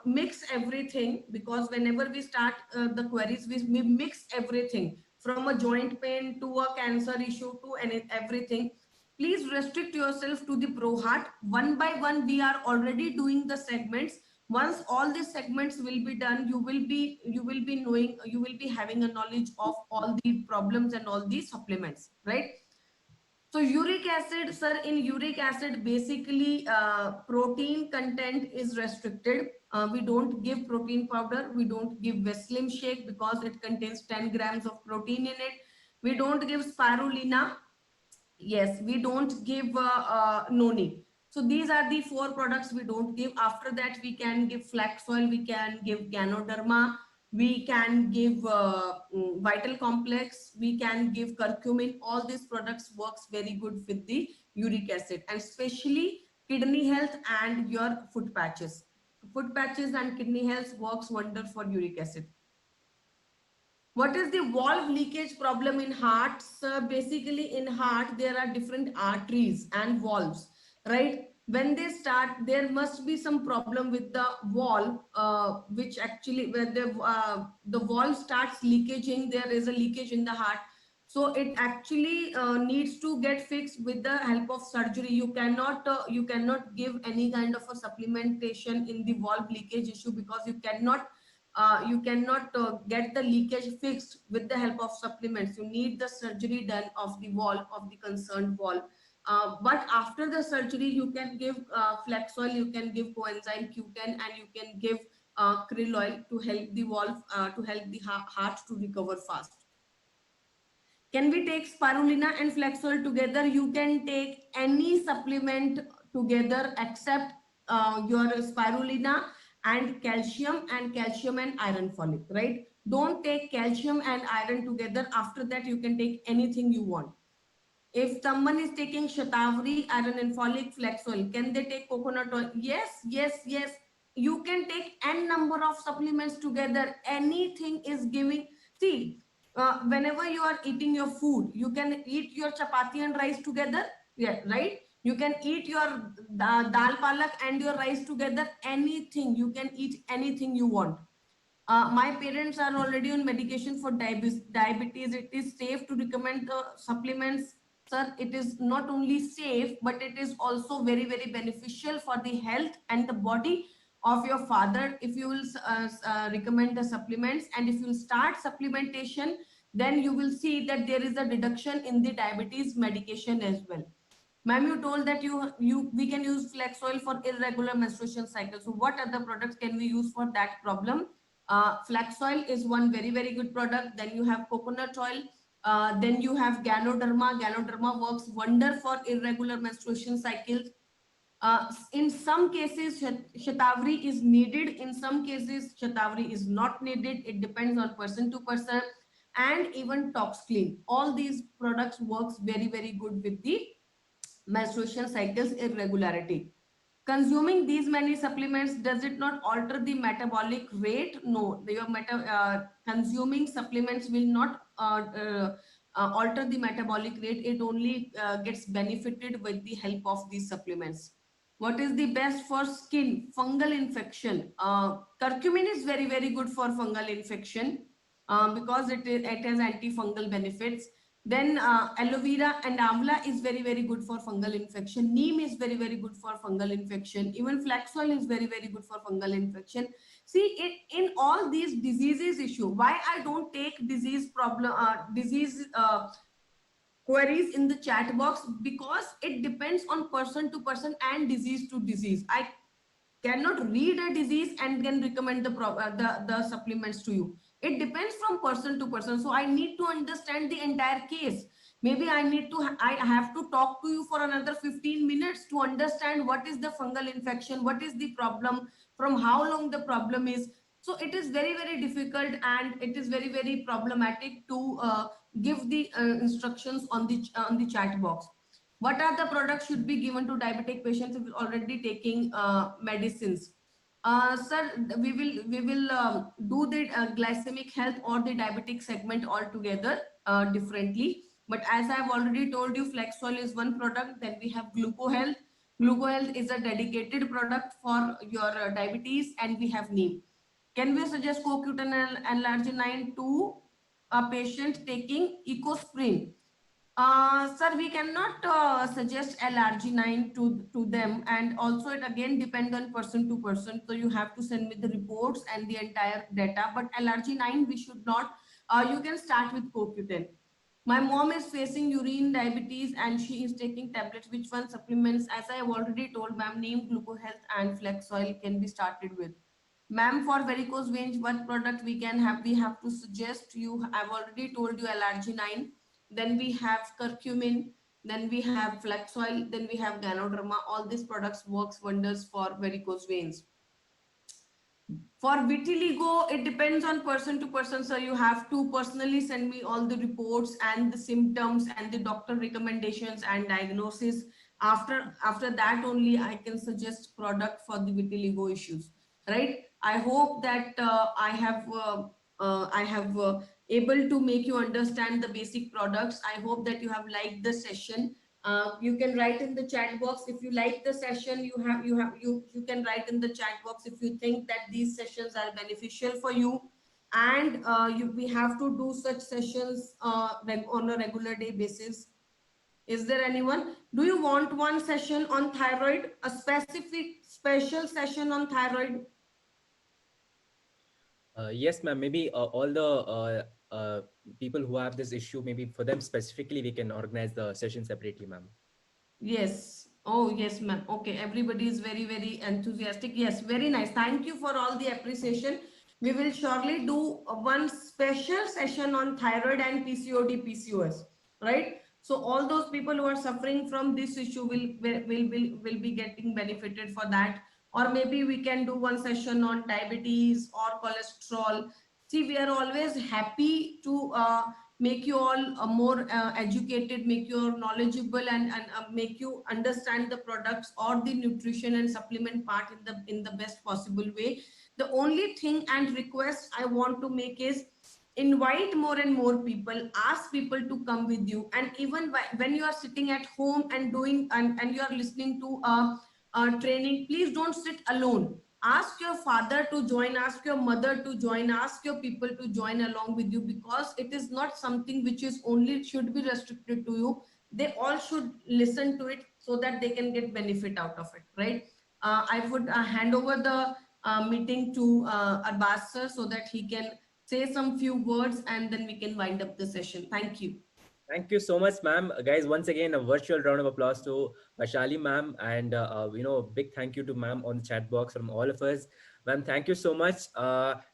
mix everything, because whenever we start the queries, we mix everything from a joint pain to a cancer issue to everything. Please restrict yourself to the Pro Heart. One by one, we are already doing the segments. Once all these segments will be done, you will be knowing, you will be having a knowledge of all the problems and all the supplements, right? So uric acid, sir, in uric acid, basically protein content is restricted. We don't give protein powder. We don't give Veslim shake because it contains 10 grams of protein in it. We don't give spirulina. Yes, we don't give noni. So these are the four products we don't give. After that, we can give flax oil, we can give Ganoderma, we can give Vital Complex, we can give curcumin. All these products works very good with the uric acid, and especially kidney health and your foot patches. Foot patches and kidney health works wonder for uric acid. What is the valve leakage problem in heart? So basically in heart, there are different arteries and valves, right? When they start, there must be some problem with the valve, which actually where the valve starts leakaging, there is a leakage in the heart. So it actually needs to get fixed with the help of surgery. You cannot give any kind of a supplementation in the valve leakage issue, because you cannot get the leakage fixed with the help of supplements. You need the surgery done of the wall of the concerned wall. But after the surgery, you can give flax oil, you can give coenzyme Q10, and you can give krill oil to help the valve, to help the heart to recover fast. Can we take spirulina and flax oil together? You can take any supplement together except your spirulina and calcium and iron folic, right? Don't take calcium and iron together. After that, you can take anything you want. If someone is taking Shatavari, iron and folic, flax oil, can they take coconut oil? Yes, yes, yes. You can take n number of supplements together. Anything is giving. See, whenever you are eating your food, you can eat your chapati and rice together. Yeah, right? You can eat your dal palak and your rice together. Anything. You can eat anything you want. My parents are already on medication for diabetes. It is safe to recommend the supplements, sir. It is not only safe, but it is also very, very beneficial for the health and the body of your father. If you will recommend the supplements, and if you will start supplementation, then you will see that there is a reduction in the diabetes medication as well. Ma'am, you told that we can use flax oil for irregular menstruation cycle. So what other products can we use for that problem? Flax oil is one very, very good product. Then you have coconut oil. Then you have Ganoderma. Ganoderma works wonder for irregular menstruation cycles. In some cases, Shatavari is needed. In some cases, Shatavari is not needed. It depends on person to person. And even ToxClean. All these products works very, very good with the menstruation cycles irregularity. Consuming these many supplements, does it not alter the metabolic rate? No, your consuming supplements will not alter the metabolic rate. It only gets benefited with the help of these supplements. What is the best for skin? Fungal infection. Curcumin is very, very good for fungal infection because it has antifungal benefits. Then aloe vera and amla is very, very good for fungal infection. Neem is very, very good for fungal infection. Even flax oil is very, very good for fungal infection. See, in all these diseases issue, why I don't take disease queries in the chat box? Because it depends on person to person and disease to disease. I cannot read a disease and then recommend the supplements to you. It depends from person to person. So I need to understand the entire case. Maybe I have to talk to you for another 15 minutes to understand what is the fungal infection, what is the problem, from how long the problem is. So it is very, very difficult, and it is very, very problematic to give the instructions on the chat box. What are the products should be given to diabetic patients if already taking medicines? Sir, we will do the glycemic health or the diabetic segment altogether differently. But as I've already told you, Flexol is one product. Then we have GlucoHealth. GlucoHealth is a dedicated product for your diabetes, and we have Neem. Can we suggest CoQ10 and L-arginine to a patient taking Ecosprin? Sir, we cannot suggest L-arginine to them, and also it again depends on person to person. So you have to send me the reports and the entire data. But L-arginine we should not. You can start with CoQ10. My mom is facing urine diabetes and she is taking tablets. Which one supplements? As I have already told, ma'am, Neem, GlucoHealth, and Flex Oil can be started with. Ma'am, for varicose veins, what product we can have? We have to suggest you. I've already told you L-arginine. Then we have curcumin. Then we have Flex Oil. Then we have Ganoderma. All these products works wonders for varicose veins. For vitiligo, it depends on person to person. So you have to personally send me all the reports and the symptoms and the doctor recommendations and diagnosis. After that only I can suggest product for the vitiligo issues. Right? I hope that I have able to make you understand the basic products. I hope that you have liked the session. You can write in the chat box if you like the session. You can write in the chat box if you think that these sessions are beneficial for you, and we have to do such sessions on a regular day basis. Is there anyone? Do you want one session on thyroid, a specific special session on thyroid? Yes, ma'am. Maybe all the people who have this issue, maybe for them specifically, we can organize the session separately, ma'am. Yes. Oh, yes, ma'am. Okay. Everybody is very, very enthusiastic. Yes. Very nice. Thank you for all the appreciation. We will surely do one special session on thyroid and PCOD, PCOS, right? So all those people who are suffering from this issue will be getting benefited for that. Or maybe we can do one session on diabetes or cholesterol. See, we are always happy to make you all more educated, make you all knowledgeable, and make you understand the products or the nutrition and supplement part in the best possible way. The only thing and request I want to make is invite more and more people, ask people to come with you. And even when you are sitting at home and doing and you are listening to training, please don't sit alone. Ask your father to join, ask your mother to join, ask your people to join along with you, because it is not something which is only should be restricted to you. They all should listen to it so that they can get benefit out of it, right? I would hand over the meeting to Arbaz sir so that he can say some few words and then we can wind up the session. Thank you. Thank you so much, ma'am. Guys, once again, a virtual round of applause to Vaishali, ma'am. And, big thank you to ma'am on the chat box from all of us. Ma'am, thank you so much.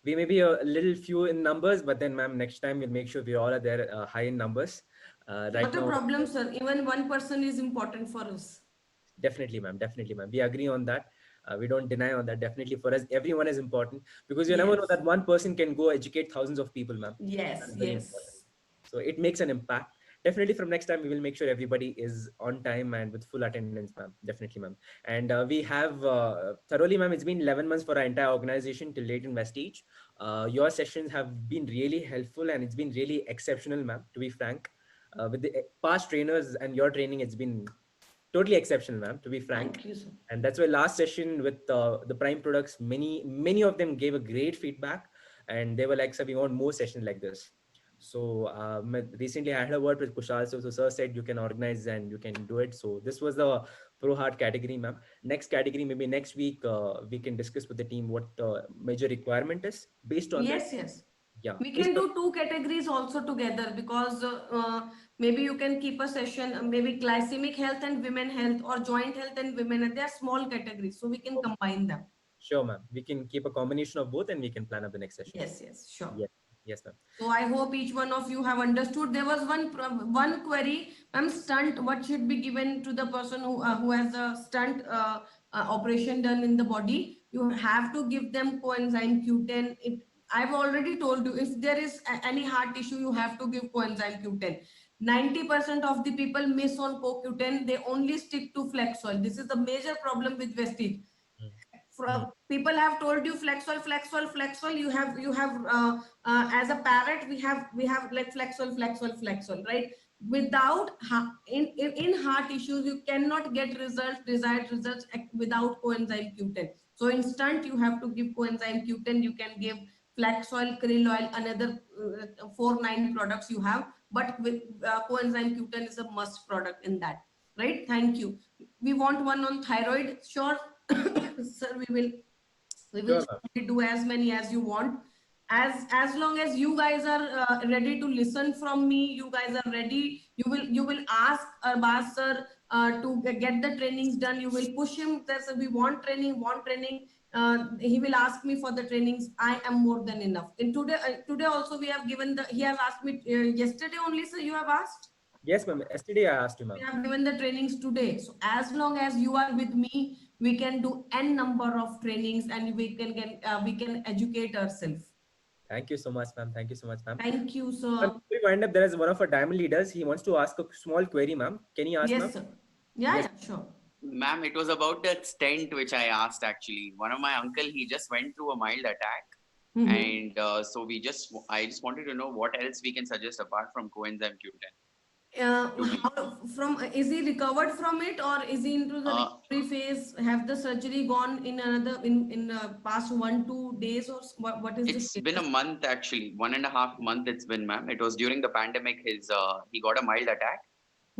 We may be a little few in numbers, but then, ma'am, next time we'll make sure we all are there high in numbers. Right Not a now, problem, sir. Even one person is important for us. definitely, ma'am. Definitely, ma'am. We agree on that. We don't deny on that. Definitely for us, everyone is important, because you never know Yes. that one person can go educate thousands of people, ma'am. Yes, That's very yes. important. So it makes an impact. Definitely from next time, we will make sure everybody is on time and with full attendance, ma'am. Definitely, ma'am. And we have thoroughly, ma'am, it's been 11 months for our entire organization till late in Vestige. Your sessions have been really helpful and it's been really exceptional, ma'am, to be frank. With the past trainers and your training, it's been totally exceptional, ma'am, to be frank. Thank you, sir. And that's why last session with the prime products, many of them gave a great feedback, and they were like, sir, we want more sessions like this. So recently I had a word with Kushal, so sir said you can organize and you can do it. So this was the Pro Heart category, ma'am. Next category, maybe next week we can discuss with the team what the major requirement is based on Yes, that. yes. Yeah, We based can on, do two categories also together, because maybe you can keep a session, maybe glycemic health and women health, or joint health and women health. They are small categories, so we can combine them. sure, ma'am. We can keep a combination of both and we can plan up the next session. Yes, yes, sure. Yes, yes, ma'am. So I hope each one of you have understood. There was one query, stunt. What should be given to the person who has a stunt operation done in the body? You have to give them coenzyme Q10. I've already told you, if there is any heart issue, you have to give coenzyme Q10. 90% of the people miss on CoQ10. They only stick to Flexol. This is the major problem with Vestige. People have told you Flexol, Flexol, Flexol. You have as a parrot, we have like Flexol, Flexol, Flexol, right? without in heart issues, you cannot get desired results without coenzyme Q10. So instant you have to give coenzyme Q10. You can give flax oil, krill oil, another 4-9 products you have, but with coenzyme Q10 is a must product in that, right? Thank you. We want one on thyroid, sure. Sir, we will Sure, ma'am. do as many as you want, as long as you guys are ready to listen from me. You guys are ready, you will ask Arbaz sir to get the trainings done. You will push him that sir, we want training. He will ask me for the trainings. I am more than enough. In today also we have given the, he has asked me yesterday only, sir, you have asked. Yes, ma'am. Yesterday I asked you, We ma'am. have given the trainings today. So as long as you are with me, we can do n number of trainings, and we can educate ourselves. Thank you so much, ma'am. Thank you so much, ma'am. Thank you, Ma'am, sir. before we wind up, there is one of our diamond leaders. He wants to ask a small query, ma'am. Can he ask, ma'am? Yes, sir. Yeah, Yes. yeah, sure. Ma'am, it was about that stent which I asked actually. One of my uncle, he just went through a mild attack. Mhm. And so I just wanted to know what else we can suggest apart from coenzyme Q10. Is he recovered from it, or is he into the recovery phase? Have the surgery gone in another in past 1-2 days, or what is the It's status? been a month actually, 1.5 month it's been, ma'am. It was during the pandemic. He got a mild attack,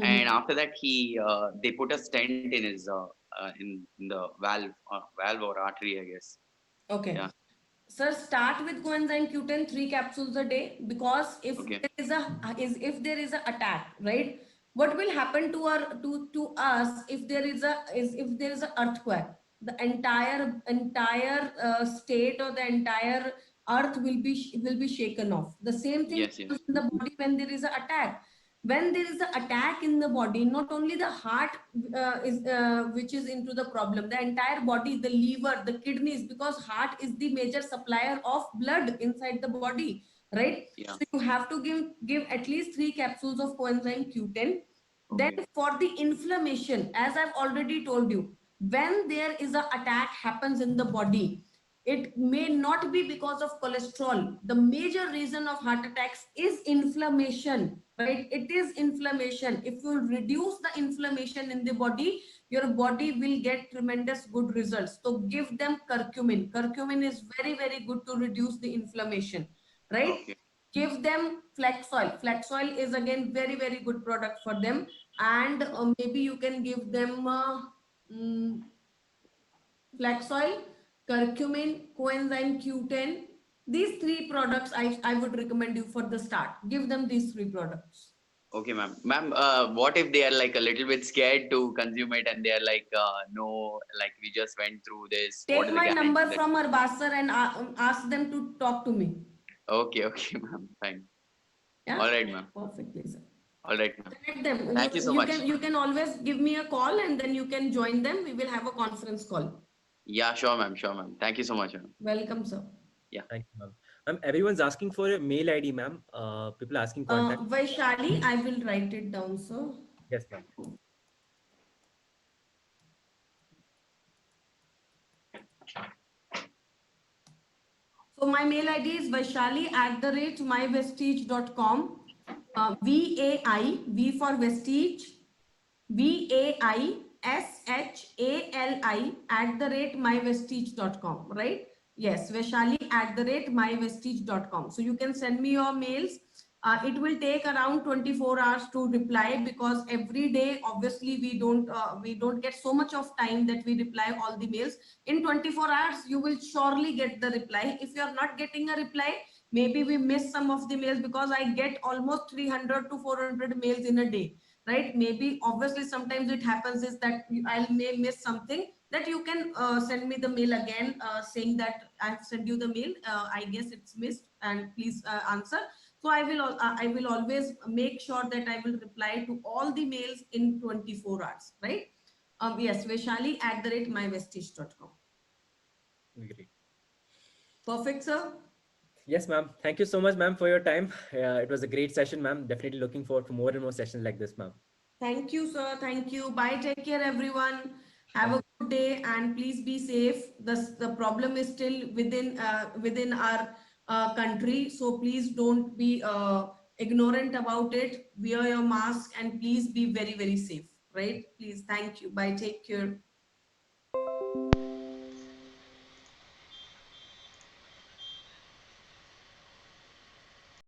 and after that they put a stent in his in the valve or artery, I guess. Okay. Yeah. Sir, start with coenzyme Q10 3 capsules a day, because if Okay. if there is a attack, right? What will happen to us if there is a earthquake? The entire state or the entire earth will be shaken off. The same thing Yes, yes. happens in the body when there is an attack. When there is an attack in the body, not only the heart which is into the problem, the entire body, the liver, the kidneys, because heart is the major supplier of blood inside the body, right? Yeah. So you have to give at least 3 capsules of coenzyme Q10. Then Okay. for the inflammation, as I've already told you, when there is an attack happens in the body, it may not be because of cholesterol. The major reason of heart attacks is inflammation, right? It is inflammation. If you reduce the inflammation in the body, your body will get tremendous good results. So give them curcumin. Curcumin is very, very good to reduce the inflammation, right? Okay. Give them flax oil. Flax oil is again very, very good product for them. And maybe you can give them flax oil, curcumin, coenzyme Q10. These 3 products I would recommend you for the start. Give them these 3 products. Okay, ma'am. Ma'am, what if they are like a little bit scared to consume it and they are like, no, like we just went through this. What Take is the my guarantee number that- from Arbaz sir and ask them to talk to me. Okay, okay, ma'am. Fine. Yeah? All right, ma'am. Perfectly, sir. All right, ma'am. Connect them. Thank you so much. You can always give me a call, and then you can join them. We will have a conference call. Yeah, sure, ma'am. Sure, ma'am. Thank you so much, ma'am. Welcome, sir. Thank you, ma'am. Ma'am, everyone's asking for a mail ID, ma'am. People asking contact. Vaishali, I will write it down, sir. Yes, ma'am. So my mail ID is vaishali@myvestige.com. VAI, V for Vestige, VAISHALI @myvestige.com, right? Yes, Vaishali @myvestige.com. So you can send me your mails. It will take around 24 hours to reply, because every day, obviously, we don't get so much of time that we reply all the mails. In 24 hours, you will surely get the reply. If you are not getting a reply, maybe we miss some of the mails, because I get almost 300 to 400 mails in a day, right? Maybe obviously sometimes it happens is that I may miss something, that you can send me the mail again saying that I've sent you the mail. I guess it's missed, and please answer. So I will always make sure that I will reply to all the mails in 24 hours, right? Yes, Vaishali @myvestige.com. Great. Perfect, sir. Yes, ma'am. Thank you so much, ma'am, for your time. It was a great session, ma'am. Definitely looking forward to more and more sessions like this, ma'am. Thank you, sir. Thank you. Bye. Take care, everyone. Have a good day, and please be safe. The problem is still within our country, so please don't be ignorant about it. Wear your mask and please be very, very safe, right? Please. Thank you. Bye. Take care.